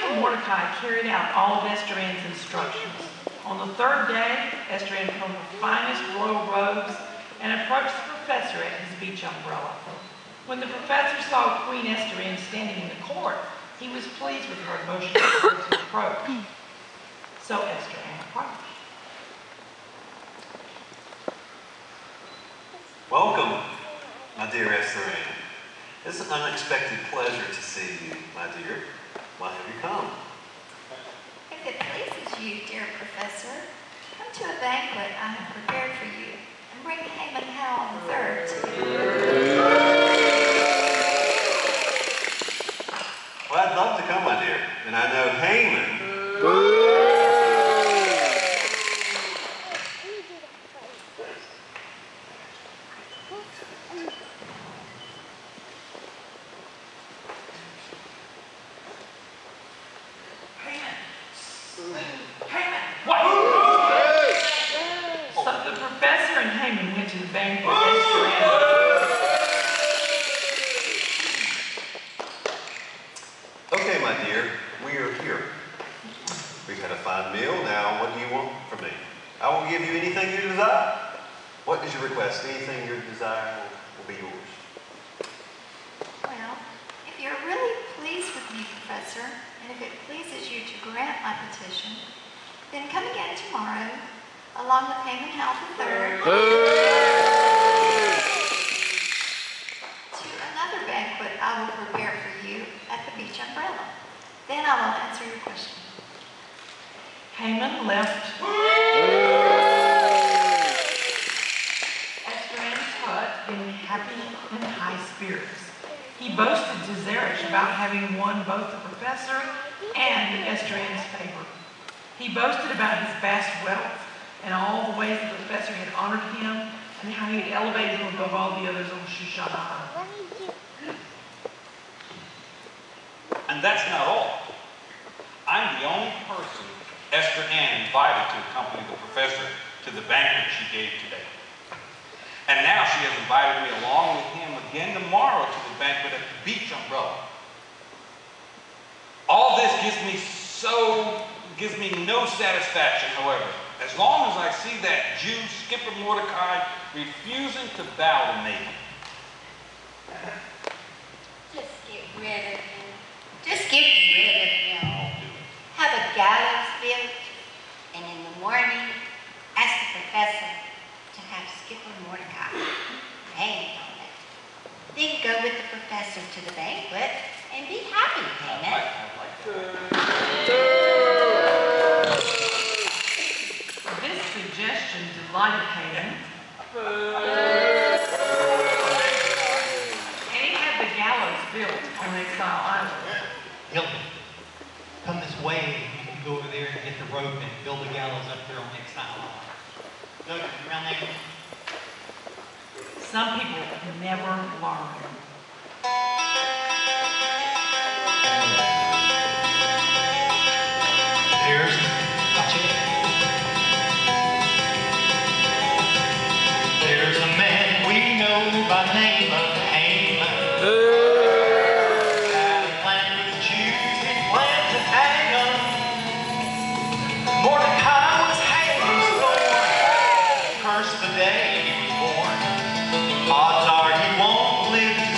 and Mordecai carried out all of Esther's instructions. On the third day, Esther put on the finest royal robes and approached the professor at his beach umbrella. When the professor saw Queen Esther standing in the court, he was pleased with her motion to approach. So Esther approached. Welcome, my dear Esther Ann. It's an unexpected pleasure to see you, my dear. Why have you come? If it pleases you, dear Professor, come to a banquet I have prepared for you, and bring Haman Howell III too. Well, I'd love to come, my dear. And I know Haman. Okay, my dear, we are here. We've had a fine meal. Now, what do you want from me? I will give you anything you desire. What is your request? Anything you desire will be yours. Well, if you're really pleased with me, Professor, and if it pleases you to grant my petition, then come again tomorrow, along with Haman Howell III, to another banquet I will prepare for you at the beach umbrella. Then I will answer your question. Haman left Esther's hut in happy and high spirits. He boasted to Zeresh about having won both the professor and Esther's favor. He boasted about his vast wealth and all the ways the professor had honored him and how he had elevated him above all the others on Shushan Isle. And that's not all. I'm the only person Esther Ann invited to accompany the professor to the banquet she gave today. And now she has invited me along with him again tomorrow to the banquet at the beach umbrella. All this gives me no satisfaction, however, as long as I see that Jew, Skipper Mordecai, refusing to bow to Nathan. Just get rid of him. Just get rid of him. Have a gallows built, and in the morning, ask the professor to have Skipper Mordecai hanged on it. Then go with the professor to the banquet and be happy, Haman. I'd like to. This suggestion delighted Haman. And he had the gallows built on Exile Island. Gilligan, come this way. You can go over there and get the rope and build the gallows up there on Exile Island. Look, around there. Some people never learn. Watch it. There's a man we know by name of Haman. Had a plan with the Jews and planned to hang 'em. Mordecai was Haman's thorn. Cursed the day he was born. Odds are he won't live to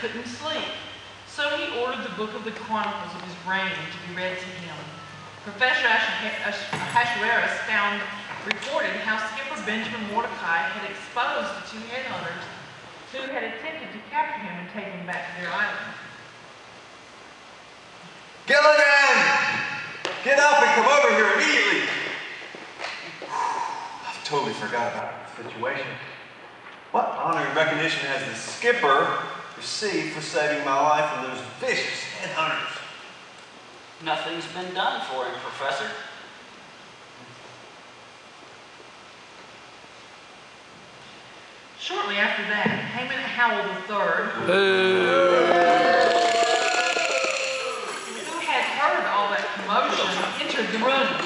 couldn't sleep. So he ordered the book of the Chronicles of his reign to be read to him. Professor Ahasuerus reported how skipper Benjamin Mordecai had exposed the two headhunters who had attempted to capture him and take him back to their island. Gilligan! Get up and come over here immediately! I've totally forgot about the situation. What honor and recognition has the skipper received for saving my life from those vicious headhunters? Nothing's been done for him, Professor. Shortly after that, Haman Howell III, who had heard all that commotion, entered the room.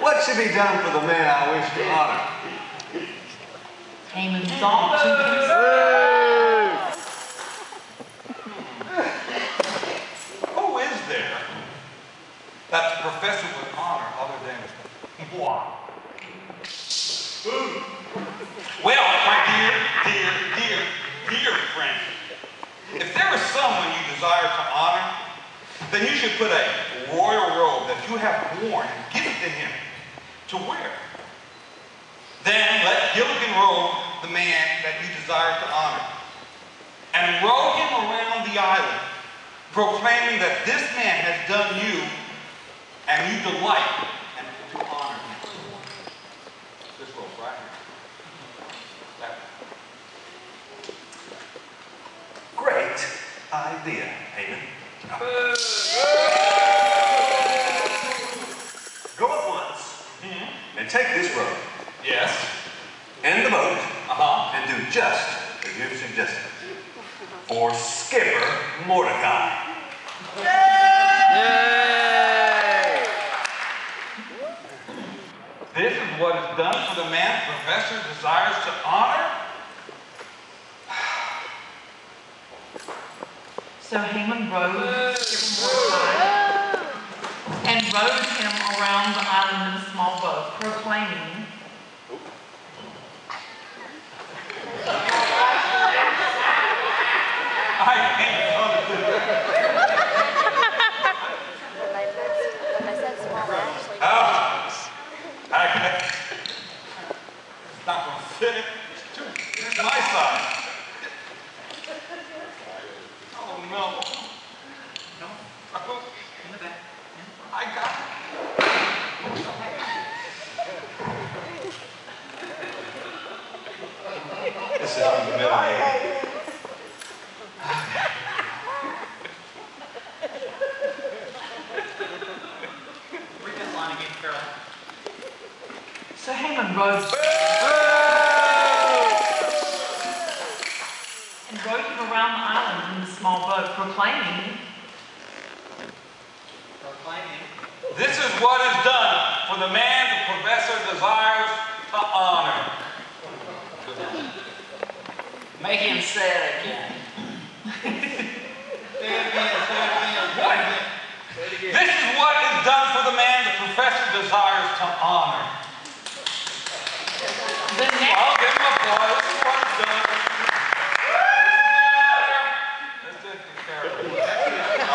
What should be done for the man I wish to honor? Haman thought to himself. Who is there that the professor would honor other than moi? Well, my dear friend, if there is someone you desire to honor, then you should put a royal robe that you have worn and give it to him to wear. Then let Gilligan robe the man that you desire to honor, and row him around the island, proclaiming that this man has done you, and you delight and to honor him. This robe right here. That one. Great idea, Haman. Go at once and take this robe. Yes. And the boat. And do just as you've suggested. For Skipper Mordecai. This is what is done for the man the professor desires to honor. So Haman rode Skipper Mordecai and rowed him around the island in a small boat, proclaiming, It's not going to fit it. It's my size. Oh no. No. I got it. This is humiliating. Read that line again, Carol. so Haman rode him around the island in a small boat, proclaiming, This is what is done for the man the professor desires to honor. Make him say it again. This is what is done for the man the professor desires to honor. the next I'll give him applause. This is what is done.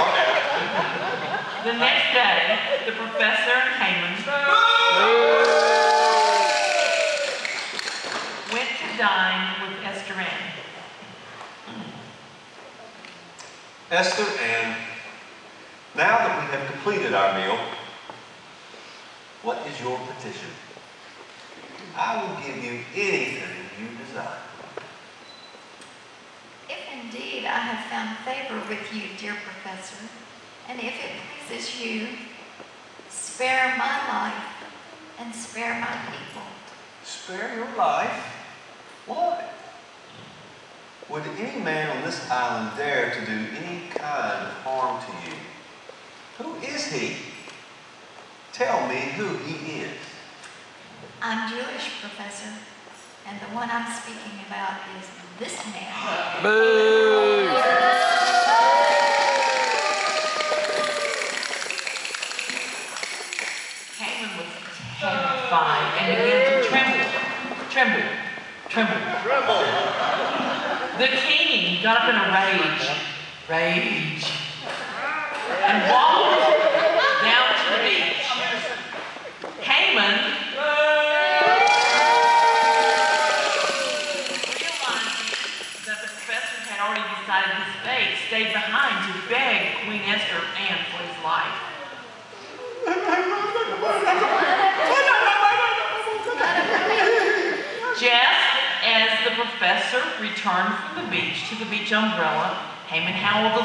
Okay. The next day, the professor and Haman went to dine with Esther Ann. Esther Ann, now that we have completed our meal, what is your petition? I will give you anything you desire. If indeed indeed I have found favor with you, dear Professor, and if it pleases you, spare my life and spare my people. Spare your life? Why? Would any man on this island dare to do any kind of harm to you? Who is he? Tell me who he is. I'm Jewish, Professor, and the one I'm speaking about is this man. Boo! Haman was terrified and began to tremble. The king got up in a rage, and walked down to the beach. Haman realizing that the professor had already decided his fate, stayed behind to beg Queen Esther and for his life. Just as the professor returned from the beach to the beach umbrella, Haman Howell III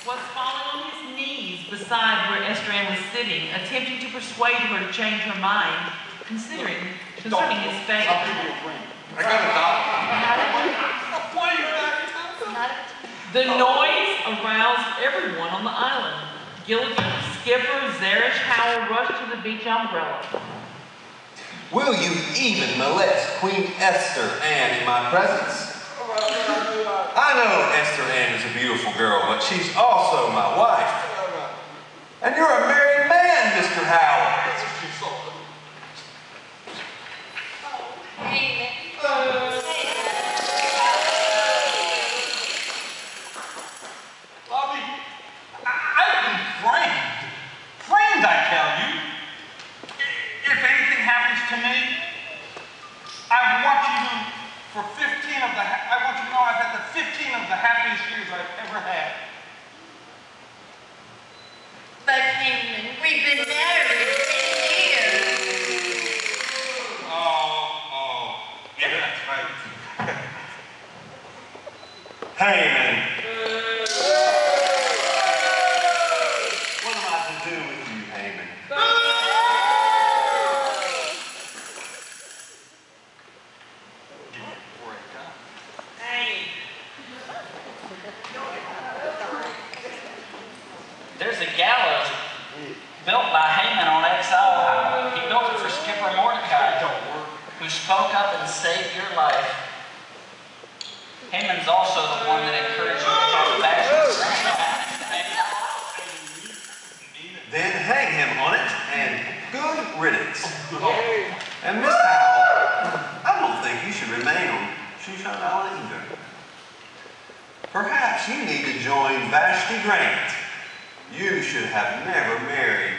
was falling on his knees beside where Esther Ann was sitting, attempting to persuade her to change her mind concerning his fate. I got a dollar. The noise aroused everyone on the island. Gilligan, Skipper, Zeresh Howell rushed to the beach umbrella. Will you even molest Queen Esther Ann in my presence? I know Esther Ann is a beautiful girl, but she's also my wife. And you're a married man, Mr. Howell. Bobby, I've been framed, I tell you. If anything happens to me, I want you to know I've had the 15 of the happiest years I've ever had. But Haman, we've been married 10 years. Oh, yeah, that's right. Haman. What am I to do with you, Haman? There's a gallows built by Haman on Exile Isle. He built it for Skipper Mordecai, who spoke up and saved your life. Haman's also the one that encouraged you to come back. Then hang him on it, and good riddance. And Miss Howell, I don't think you should remain on Shushan Isle either. Perhaps you need to join Vashti Grant. You should have never married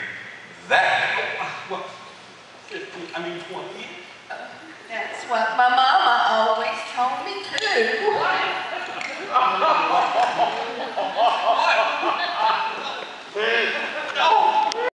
that. What, 15, 20 years? That's what my mama always told me too.